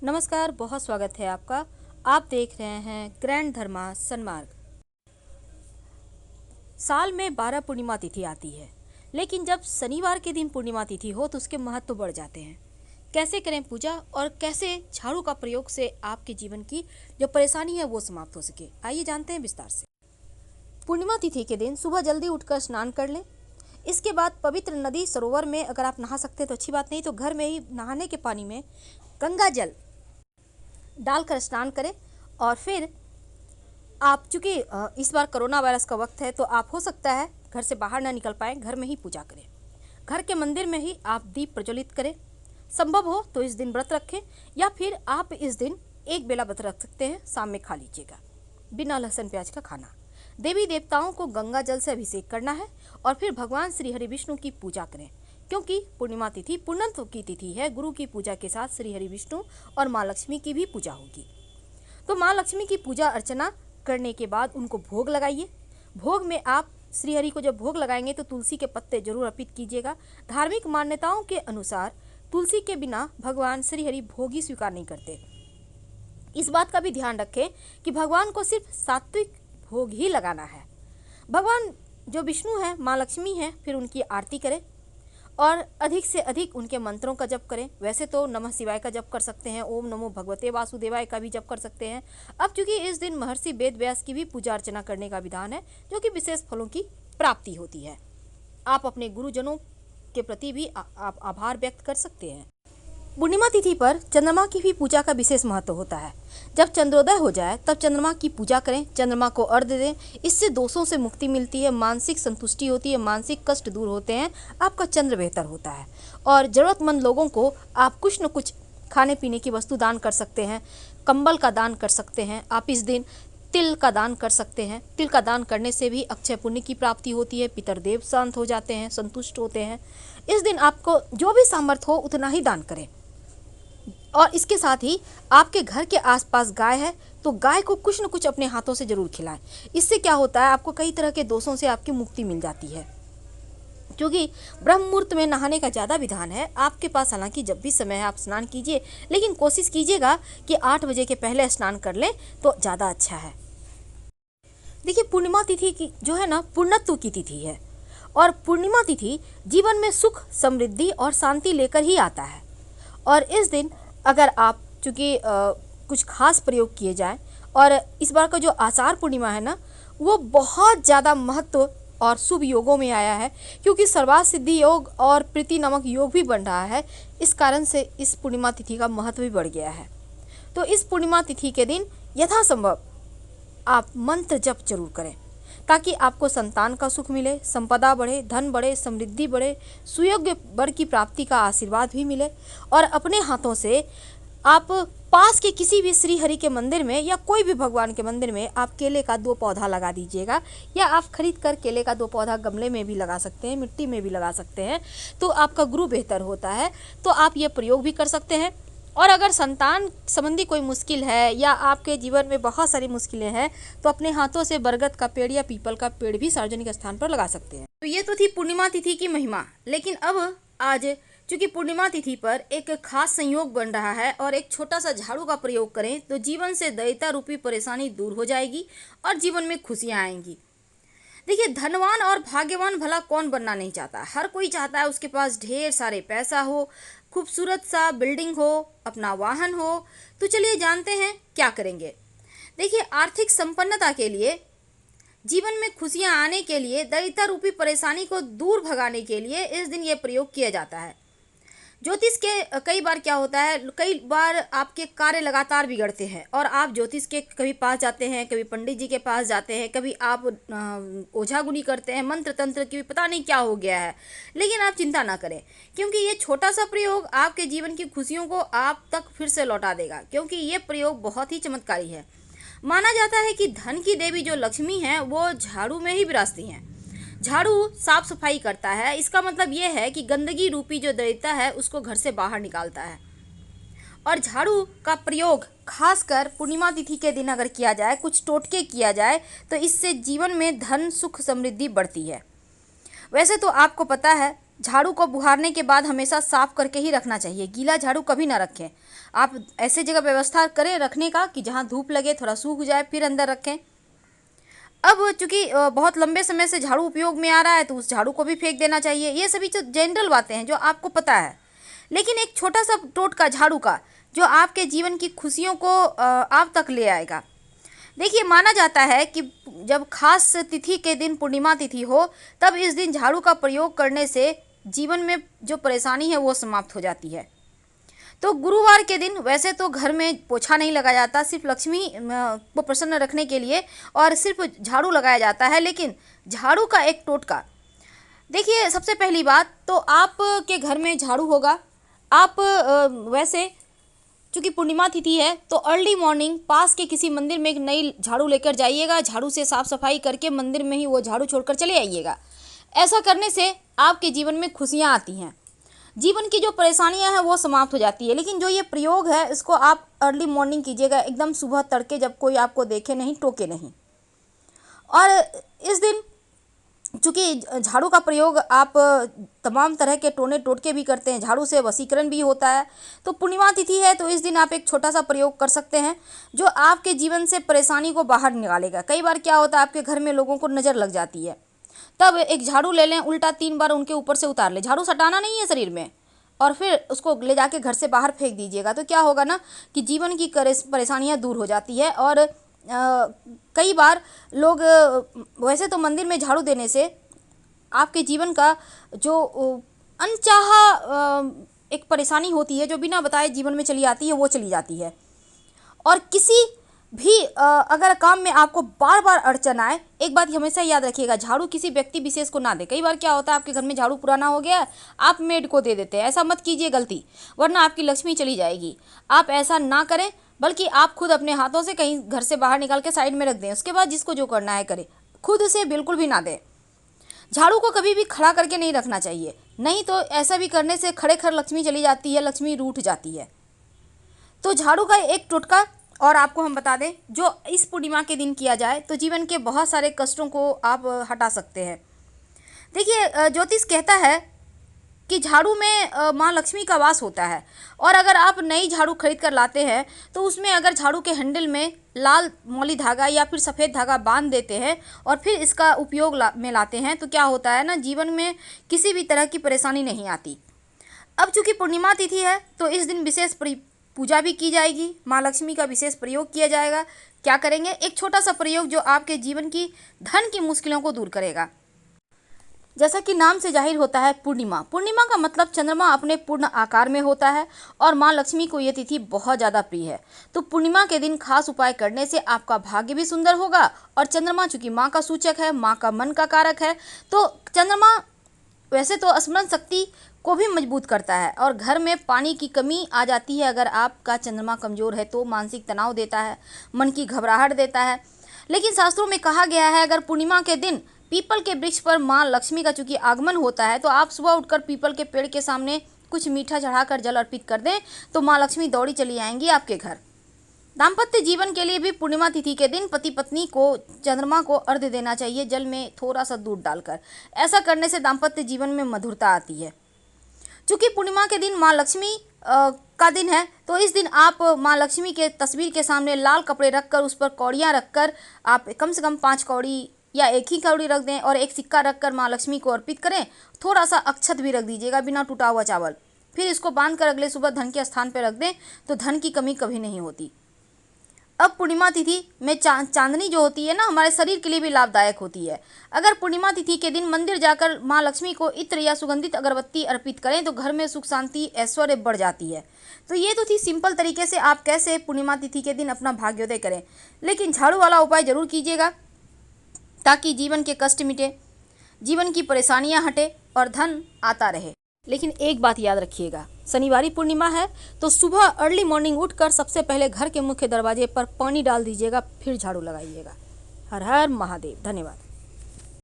नमस्कार, बहुत स्वागत है आपका। आप देख रहे हैं ग्रैंड धर्मा सन्मार्ग। साल में 12 पूर्णिमा तिथि आती है, लेकिन जब शनिवार के दिन पूर्णिमा तिथि हो तो उसके महत्व तो बढ़ जाते हैं। कैसे करें पूजा और कैसे झाड़ू का प्रयोग से आपके जीवन की जो परेशानी है वो समाप्त हो सके, आइए जानते हैं विस्तार से। पूर्णिमा तिथि के दिन सुबह जल्दी उठकर स्नान कर लें। इसके बाद पवित्र नदी सरोवर में अगर आप नहा सकते हैं तो अच्छी बात, नहीं तो घर में ही नहाने के पानी में गंगा जल डालकर स्नान करें। और फिर आप चूँकि इस बार कोरोना वायरस का वक्त है तो आप हो सकता है घर से बाहर ना निकल पाएँ, घर में ही पूजा करें। घर के मंदिर में ही आप दीप प्रज्वलित करें। संभव हो तो इस दिन व्रत रखें, या फिर आप इस दिन एक बेला व्रत रख सकते हैं, शाम में खा लीजिएगा बिना लहसुन प्याज का खाना। देवी देवताओं को गंगा जल से अभिषेक करना है और फिर भगवान श्री हरि विष्णु की पूजा करें, क्योंकि पूर्णिमा तिथि पूर्णत्व की तिथि है। गुरु की पूजा के साथ श्री हरि विष्णु और माँ लक्ष्मी की भी पूजा होगी। तो माँ लक्ष्मी की पूजा अर्चना करने के बाद उनको भोग लगाइए। भोग में आप श्री हरि को जब भोग लगाएंगे तो तुलसी के पत्ते जरूर अर्पित कीजिएगा। धार्मिक मान्यताओं के अनुसार तुलसी के बिना भगवान श्री हरि भोग ही स्वीकार नहीं करते। इस बात का भी ध्यान रखें कि भगवान को सिर्फ सात्विक भोग ही लगाना है। भगवान जो विष्णु है, माँ लक्ष्मी है, फिर उनकी आरती करें और अधिक से अधिक उनके मंत्रों का जप करें। वैसे तो नमः शिवाय का जप कर सकते हैं, ओम नमो भगवते वासुदेवाय का भी जप कर सकते हैं। अब चूंकि इस दिन महर्षि वेद व्यास की भी पूजा अर्चना करने का विधान है, जो कि विशेष फलों की प्राप्ति होती है। आप अपने गुरुजनों के प्रति भी आप आभार व्यक्त कर सकते हैं। पूर्णिमा तिथि पर चंद्रमा की भी पूजा का विशेष महत्व होता है। जब चंद्रोदय हो जाए तब चंद्रमा की पूजा करें, चंद्रमा को अर्घ्य दें। इससे दोषों से मुक्ति मिलती है, मानसिक संतुष्टि होती है, मानसिक कष्ट दूर होते हैं, आपका चंद्र बेहतर होता है। और ज़रूरतमंद लोगों को आप कुछ न कुछ खाने पीने की वस्तु दान कर सकते हैं, कंबल का दान कर सकते हैं। आप इस दिन तिल का दान कर सकते हैं। तिल का दान करने से भी अक्षय पुण्य की प्राप्ति होती है, पितरदेव शांत हो जाते हैं, संतुष्ट होते हैं। इस दिन आपको जो भी सामर्थ्य हो उतना ही दान करें। और इसके साथ ही आपके घर के आसपास गाय है तो गाय को कुछ न कुछ अपने हाथों से जरूर खिलाएं। इससे क्या होता है, आपको कई तरह के दोषों से आपकी मुक्ति मिल जाती है। क्योंकि ब्रह्म मुहूर्त में नहाने का ज़्यादा विधान है आपके पास। हालांकि जब भी समय है आप स्नान कीजिए, लेकिन कोशिश कीजिएगा कि 8 बजे के पहले स्नान कर लें तो ज़्यादा अच्छा है। देखिए, पूर्णिमा तिथि की जो है ना, पूर्णत्व की तिथि है और पूर्णिमा तिथि जीवन में सुख, समृद्धि और शांति लेकर ही आता है। और इस दिन अगर आप चूँकि कुछ खास प्रयोग किए जाएं, और इस बार का जो आषाढ़ पूर्णिमा है ना, वो बहुत ज़्यादा महत्व और शुभ योगों में आया है, क्योंकि सर्वार्थ सिद्धि योग और प्रीति नामक योग भी बन रहा है। इस कारण से इस पूर्णिमा तिथि का महत्व भी बढ़ गया है। तो इस पूर्णिमा तिथि के दिन यथासंभव आप मंत्र जप जरूर करें, ताकि आपको संतान का सुख मिले, संपदा बढ़े, धन बढ़े, समृद्धि बढ़े, सुयोग्य वर की प्राप्ति का आशीर्वाद भी मिले। और अपने हाथों से आप पास के किसी भी श्री हरि के मंदिर में या कोई भी भगवान के मंदिर में आप केले का 2 पौधा लगा दीजिएगा, या आप खरीद कर केले का 2 पौधा गमले में भी लगा सकते हैं, मिट्टी में भी लगा सकते हैं, तो आपका गुरु बेहतर होता है। तो आप ये प्रयोग भी कर सकते हैं। और अगर संतान संबंधी कोई मुश्किल है या आपके जीवन में बहुत सारी मुश्किलें हैं, तो अपने हाथों से बरगद का पेड़ या पीपल का पेड़ भी सार्वजनिक स्थान पर लगा सकते हैं। तो ये तो थी पूर्णिमा तिथि की महिमा। लेकिन अब आज चूंकि पूर्णिमा तिथि पर एक खास संयोग बन रहा है और एक छोटा सा झाड़ू का प्रयोग करें तो जीवन से दैत्य रूपी परेशानी दूर हो जाएगी और जीवन में खुशियाँ आएंगी। देखिए, धनवान और भाग्यवान भला कौन बनना नहीं चाहता। हर कोई चाहता है उसके पास ढेर सारे पैसा हो, खूबसूरत सा बिल्डिंग हो, अपना वाहन हो। तो चलिए जानते हैं क्या करेंगे। देखिए, आर्थिक संपन्नता के लिए, जीवन में खुशियां आने के लिए, दैत्य रूपी परेशानी को दूर भगाने के लिए इस दिन ये प्रयोग किया जाता है। ज्योतिष के कई बार क्या होता है, कई बार आपके कार्य लगातार बिगड़ते हैं और आप ज्योतिष के कभी पास जाते हैं, कभी पंडित जी के पास जाते हैं, कभी आप ओझा गुनी करते हैं, मंत्र तंत्र की भी पता नहीं क्या हो गया है। लेकिन आप चिंता ना करें, क्योंकि ये छोटा सा प्रयोग आपके जीवन की खुशियों को आप तक फिर से लौटा देगा। क्योंकि ये प्रयोग बहुत ही चमत्कारी है। माना जाता है कि धन की देवी जो लक्ष्मी है वो झाड़ू में ही विराजती हैं। झाड़ू साफ सफाई करता है। इसका मतलब ये है कि गंदगी रूपी जो दैत्य है उसको घर से बाहर निकालता है। और झाड़ू का प्रयोग खासकर पूर्णिमा तिथि के दिन अगर किया जाए, कुछ टोटके किया जाए, तो इससे जीवन में धन, सुख, समृद्धि बढ़ती है। वैसे तो आपको पता है झाड़ू को बुहारने के बाद हमेशा साफ करके ही रखना चाहिए, गीला झाड़ू कभी ना रखें। आप ऐसे जगह व्यवस्था करें रखने का कि जहाँ धूप लगे, थोड़ा सूख जाए, फिर अंदर रखें। अब चूंकि बहुत लंबे समय से झाड़ू उपयोग में आ रहा है तो उस झाड़ू को भी फेंक देना चाहिए। ये सभी जो जनरल बातें हैं जो आपको पता है, लेकिन एक छोटा सा टोटका झाड़ू का जो आपके जीवन की खुशियों को आप तक ले आएगा। देखिए, माना जाता है कि जब खास तिथि के दिन पूर्णिमा तिथि हो तब इस दिन झाड़ू का प्रयोग करने से जीवन में जो परेशानी है वो समाप्त हो जाती है। तो गुरुवार के दिन वैसे तो घर में पोछा नहीं लगाया जाता, सिर्फ लक्ष्मी को प्रसन्न रखने के लिए और सिर्फ झाड़ू लगाया जाता है। लेकिन झाड़ू का एक टोटका, देखिए, सबसे पहली बात तो आपके घर में झाड़ू होगा। आप वैसे चूँकि पूर्णिमा तिथि है तो अर्ली मॉर्निंग पास के किसी मंदिर में एक नई झाड़ू लेकर जाइएगा, झाड़ू से साफ सफाई करके मंदिर में ही वो झाड़ू छोड़कर चले आइएगा। ऐसा करने से आपके जीवन में खुशियाँ आती हैं, जीवन की जो परेशानियां हैं वो समाप्त हो जाती है। लेकिन जो ये प्रयोग है इसको आप अर्ली मॉर्निंग कीजिएगा, एकदम सुबह तड़के, जब कोई आपको देखे नहीं, टोके नहीं। और इस दिन चूँकि झाड़ू का प्रयोग आप तमाम तरह के टोने टोटके भी करते हैं, झाड़ू से वशीकरण भी होता है, तो पूर्णिमा तिथि है तो इस दिन आप एक छोटा सा प्रयोग कर सकते हैं जो आपके जीवन से परेशानी को बाहर निकालेगा। कई बार क्या होता है, आपके घर में लोगों को नज़र लग जाती है, तब एक झाड़ू ले लें, उल्टा 3 बार उनके ऊपर से उतार लें। झाड़ू सटाना नहीं है शरीर में, और फिर उसको ले जाके घर से बाहर फेंक दीजिएगा। तो क्या होगा ना कि जीवन की परेशानियां दूर हो जाती है। और कई बार लोग वैसे तो मंदिर में झाड़ू देने से आपके जीवन का जो अनचाहा एक परेशानी होती है जो बिना बताए जीवन में चली आती है वो चली जाती है। और किसी भी अगर काम में आपको बार बार अड़चन आए, एक बात हमेशा याद रखिएगा, झाड़ू किसी व्यक्ति विशेष को ना दे। कई बार क्या होता है, आपके घर में झाड़ू पुराना हो गया है, आप मेड को दे देते हैं। ऐसा मत कीजिए गलती, वरना आपकी लक्ष्मी चली जाएगी। आप ऐसा ना करें, बल्कि आप खुद अपने हाथों से कहीं घर से बाहर निकाल के साइड में रख दें। उसके बाद जिसको जो करना है करे, खुद से बिल्कुल भी ना दें। झाड़ू को कभी भी खड़ा करके नहीं रखना चाहिए, नहीं तो ऐसा भी करने से खड़े खड़ लक्ष्मी चली जाती है, लक्ष्मी रूठ जाती है। तो झाड़ू का एक टोटका और आपको हम बता दें जो इस पूर्णिमा के दिन किया जाए तो जीवन के बहुत सारे कष्टों को आप हटा सकते हैं। देखिए, ज्योतिष कहता है कि झाड़ू में माँ लक्ष्मी का वास होता है, और अगर आप नई झाड़ू खरीद कर लाते हैं तो उसमें अगर झाड़ू के हैंडल में लाल मौली धागा या फिर सफ़ेद धागा बांध देते हैं और फिर इसका उपयोग में लाते हैं तो क्या होता है ना, जीवन में किसी भी तरह की परेशानी नहीं आती। अब चूँकि पूर्णिमा तिथि है तो इस दिन विशेष पूजा भी की जाएगी, माँ लक्ष्मी का विशेष प्रयोग किया जाएगा। क्या करेंगे, एक छोटा सा प्रयोग जो आपके जीवन की धन की मुश्किलों को दूर करेगा। जैसा कि नाम से जाहिर होता है पूर्णिमा, पूर्णिमा का मतलब चंद्रमा अपने पूर्ण आकार में होता है और माँ लक्ष्मी को ये तिथि बहुत ज़्यादा प्रिय है। तो पूर्णिमा के दिन खास उपाय करने से आपका भाग्य भी सुंदर होगा। और चंद्रमा चूँकि माँ का सूचक है, माँ का मन का कारक है, तो चंद्रमा वैसे तो स्मरण शक्ति को भी मजबूत करता है और घर में पानी की कमी आ जाती है अगर आपका चंद्रमा कमज़ोर है तो, मानसिक तनाव देता है, मन की घबराहट देता है। लेकिन शास्त्रों में कहा गया है अगर पूर्णिमा के दिन पीपल के वृक्ष पर माँ लक्ष्मी का चूँकि आगमन होता है तो आप सुबह उठकर पीपल के पेड़ के सामने कुछ मीठा चढ़ाकर जल अर्पित कर दें तो माँ लक्ष्मी दौड़ी चली आएंगी आपके घर। दाम्पत्य जीवन के लिए भी पूर्णिमा तिथि के दिन पति पत्नी को चंद्रमा को अर्घ्य देना चाहिए, जल में थोड़ा सा दूध डालकर। ऐसा करने से दाम्पत्य जीवन में मधुरता आती है। चूँकि पूर्णिमा के दिन माँ लक्ष्मी का दिन है तो इस दिन आप माँ लक्ष्मी के तस्वीर के सामने लाल कपड़े रखकर उस पर कौड़ियाँ रखकर आप कम से कम 5 कौड़ी या एक ही कौड़ी रख दें और एक सिक्का रखकर माँ लक्ष्मी को अर्पित करें। थोड़ा सा अक्षत भी रख दीजिएगा बिना टूटा हुआ चावल, फिर इसको बांधकर अगले सुबह धन के स्थान पर रख दें तो धन की कमी कभी नहीं होती। अब पूर्णिमा तिथि में चांदनी जो होती है ना, हमारे शरीर के लिए भी लाभदायक होती है। अगर पूर्णिमा तिथि के दिन मंदिर जाकर माँ लक्ष्मी को इत्र या सुगंधित अगरबत्ती अर्पित करें तो घर में सुख शांति ऐश्वर्य बढ़ जाती है। तो ये तो थी सिंपल तरीके से आप कैसे पूर्णिमा तिथि के दिन अपना भाग्योदय करें, लेकिन झाड़ू वाला उपाय जरूर कीजिएगा ताकि जीवन के कष्ट मिटे, जीवन की परेशानियाँ हटे और धन आता रहे। लेकिन एक बात याद रखिएगा, शनिवारी पूर्णिमा है तो सुबह अर्ली मॉर्निंग उठकर सबसे पहले घर के मुख्य दरवाजे पर पानी डाल दीजिएगा, फिर झाड़ू लगाइएगा। हर हर महादेव। धन्यवाद।